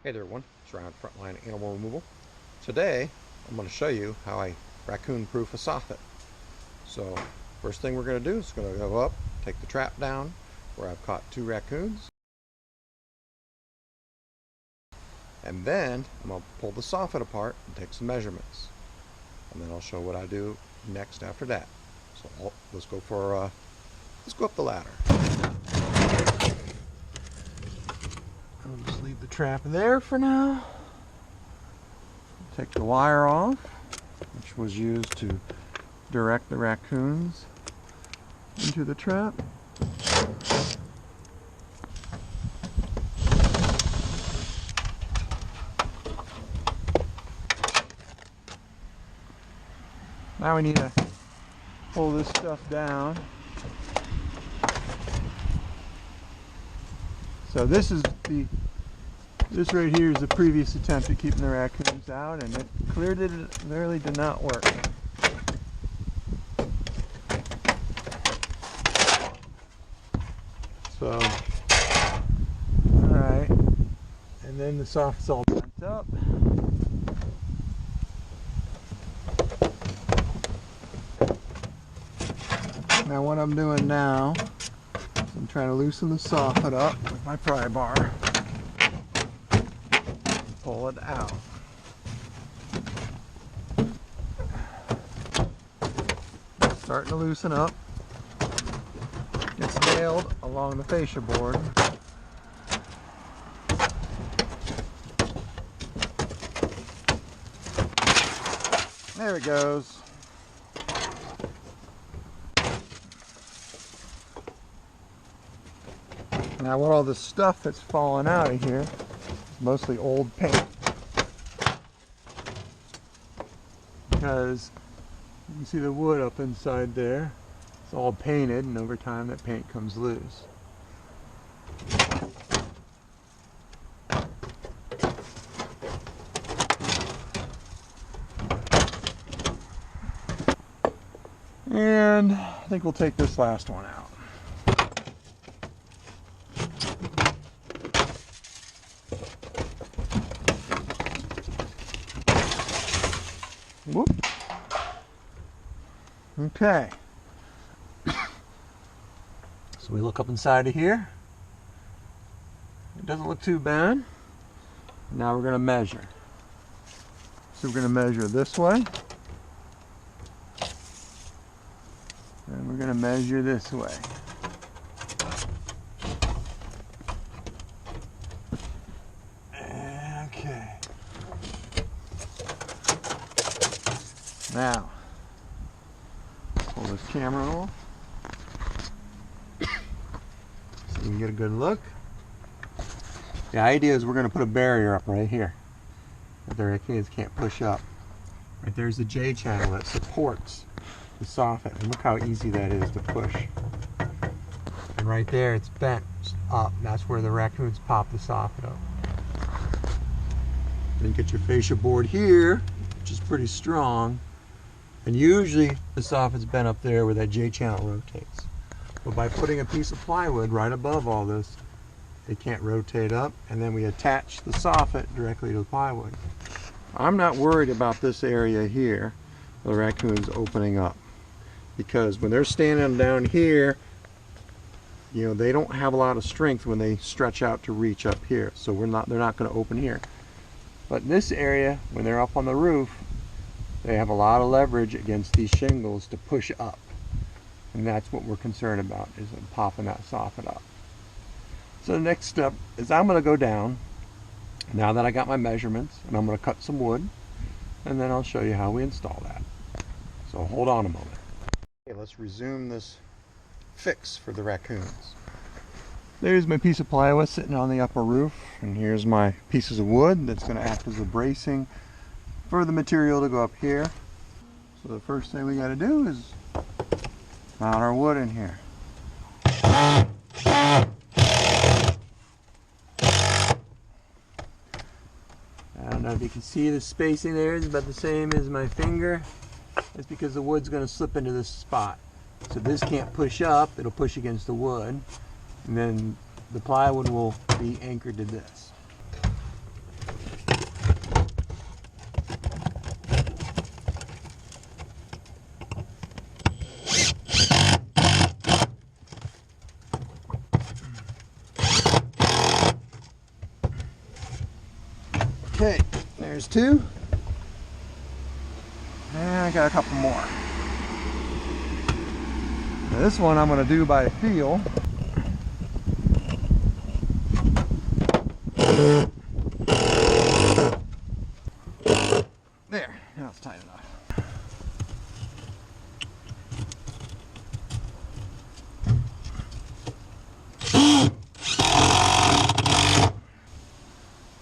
Hey there everyone, it's Ryan Frontline Animal Removal. Today I'm going to show you how I raccoon-proof a soffit. So first thing we're going to do is going to go up, take the trap down where I've caught 2 raccoons. And then I'm going to pull the soffit apart and take some measurements. And then I'll show what I do next after that. So let's go up the ladder. I'll just leave the trap there for now. Take the wire off, which was used to direct the raccoons into the trap. Now we need to pull this stuff down. So this right here is the previous attempt at keeping the raccoons out, and it clearly did not work. So, alright, and then the soffit's all bent up. Now what I'm doing now is I'm trying to loosen the soffit up with my pry bar. Pull it out. Starting to loosen up. It's nailed along the fascia board. There it goes. Now what all this stuff that's falling out of here is mostly old paint. Because you can see the wood up inside there. It's all painted, and over time that paint comes loose. And I think we'll take this last one out. Whoop. Okay. So we look up inside of here. It doesn't look too bad. Now we're going to measure. So we're going to measure this way. And we're going to measure this way. Okay. Now, pull this camera off so you can get a good look. The idea is we're going to put a barrier up right here that the raccoons can't push up. Right there's the J channel that supports the soffit, and look how easy that is to push. And right there it's bent up. That's where the raccoons pop the soffit up. Then get your fascia board here, which is pretty strong. And usually the soffit's bent up there where that J channel rotates. But by putting a piece of plywood right above all this, it can't rotate up, and then we attach the soffit directly to the plywood. I'm not worried about this area here, the raccoons opening up, because when they're standing down here, you know, they don't have a lot of strength when they stretch out to reach up here. So they're not going to open here. But this area, when they're up on the roof, they have a lot of leverage against these shingles to push up. And that's what we're concerned about, is popping that soffit up. So the next step is I'm going to go down, now that I got my measurements, and I'm going to cut some wood, and then I'll show you how we install that. So hold on a moment. Okay, let's resume this fix for the raccoons. There's my piece of plywood sitting on the upper roof, and here's my pieces of wood that's going to act as a bracing for the material to go up here. So the first thing we got to do is mount our wood in here. I don't know if you can see the spacing there is about the same as my finger. That's because the wood's going to slip into this spot. So this can't push up, it'll push against the wood, and then the plywood will be anchored to this. There's two. And I got a couple more. Now this one I'm going to do by feel. There, now it's tight enough.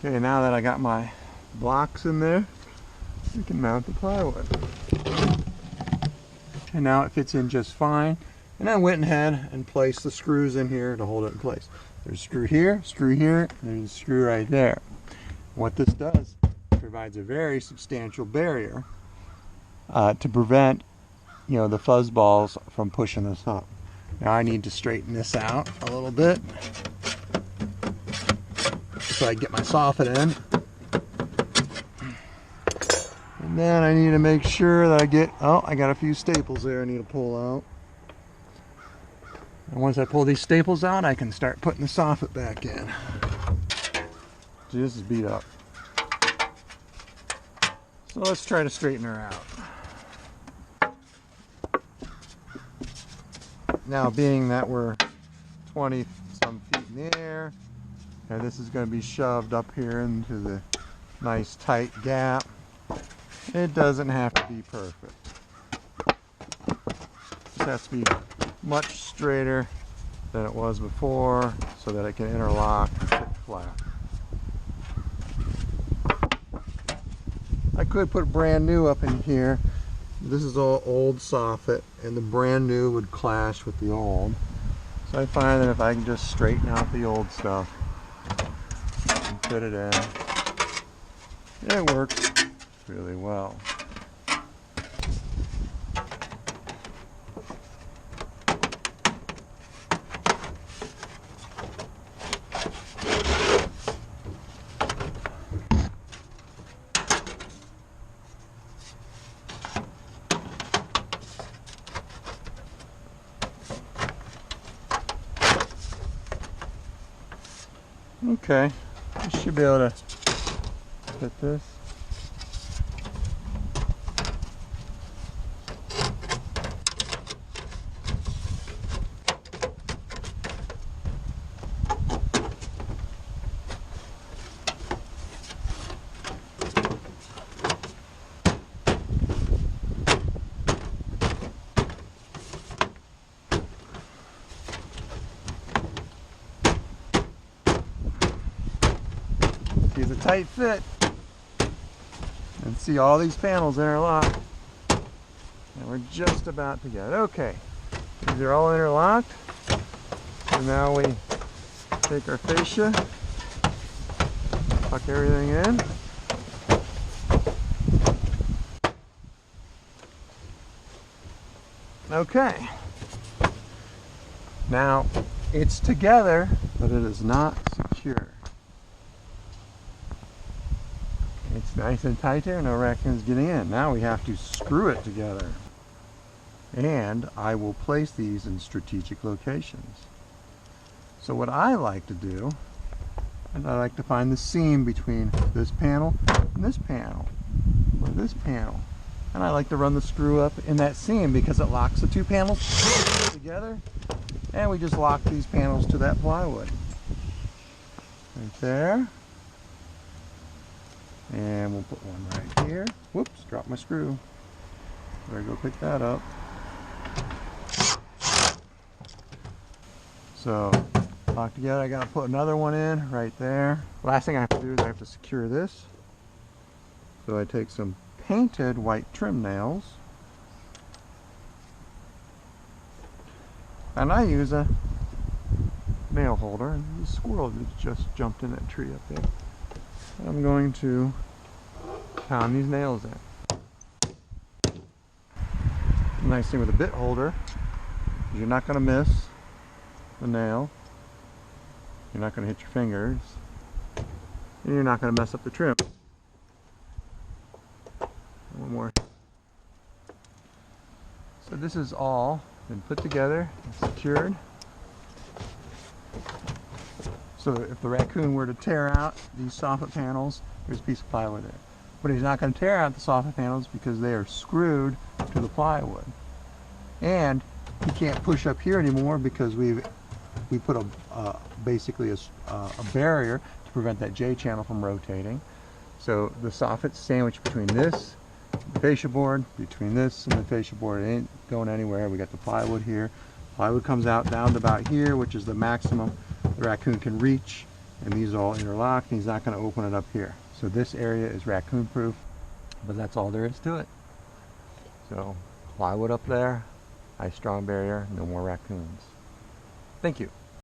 Okay, now that I got my blocks in there, we can mount the plywood. And now it fits in just fine. And I went ahead and placed the screws in here to hold it in place. There's a screw here, and there's a screw right there. What this does, provides a very substantial barrier to prevent, you know, the fuzz balls from pushing this up. Now I need to straighten this out a little bit so I get my soffit in. And then I need to make sure that I get, oh, I got a few staples there I need to pull out. And once I pull these staples out, I can start putting the soffit back in. See, this is beat up. So let's try to straighten her out. Now, being that we're 20 some feet in the air, and this is going to be shoved up here into the nice tight gap, it doesn't have to be perfect. It has to be much straighter than it was before so that it can interlock and sit flat. I could put brand new up in here. This is all old soffit, and the brand new would clash with the old. So I find that if I can just straighten out the old stuff and fit it in, it works really well. Okay, I should be able to fit this. He's a tight fit. And see all these panels interlocked. And we're just about to get it. Okay. These are all interlocked. So now we take our fascia, tuck everything in. Okay. Now it's together, but it is not secure. It's nice and tight there, no raccoons getting in. Now we have to screw it together. And I will place these in strategic locations. So what I like to do, is I like to find the seam between this panel and this panel, or this panel. And I like to run the screw up in that seam because it locks the two panels together. And we just lock these panels to that plywood. Right there. And we'll put one right here. Whoops, dropped my screw. Better go pick that up. So, lock together, I gotta put another one in right there. Last thing I have to do is I have to secure this. So I take some painted white trim nails. And I use a nail holder, and the squirrel just jumped in that tree up there. I'm going to pound these nails in. The nice thing with a bit holder is you're not going to miss the nail, you're not going to hit your fingers, and you're not going to mess up the trim. One more. So this is all been put together and secured. So if the raccoon were to tear out these soffit panels, there's a piece of plywood there. but he's not going to tear out the soffit panels because they are screwed to the plywood. And he can't push up here anymore because we put basically a barrier to prevent that J channel from rotating. So the soffit's sandwiched between this, the fascia board, between this and the fascia board. It ain't going anywhere. We got the plywood here. Plywood comes out down to about here, which is the maximum the raccoon can reach, and these all interlock, and he's not going to open it up here. So this area is raccoon proof, but that's all there is to it. So plywood up there, nice strong barrier, no more raccoons. Thank you.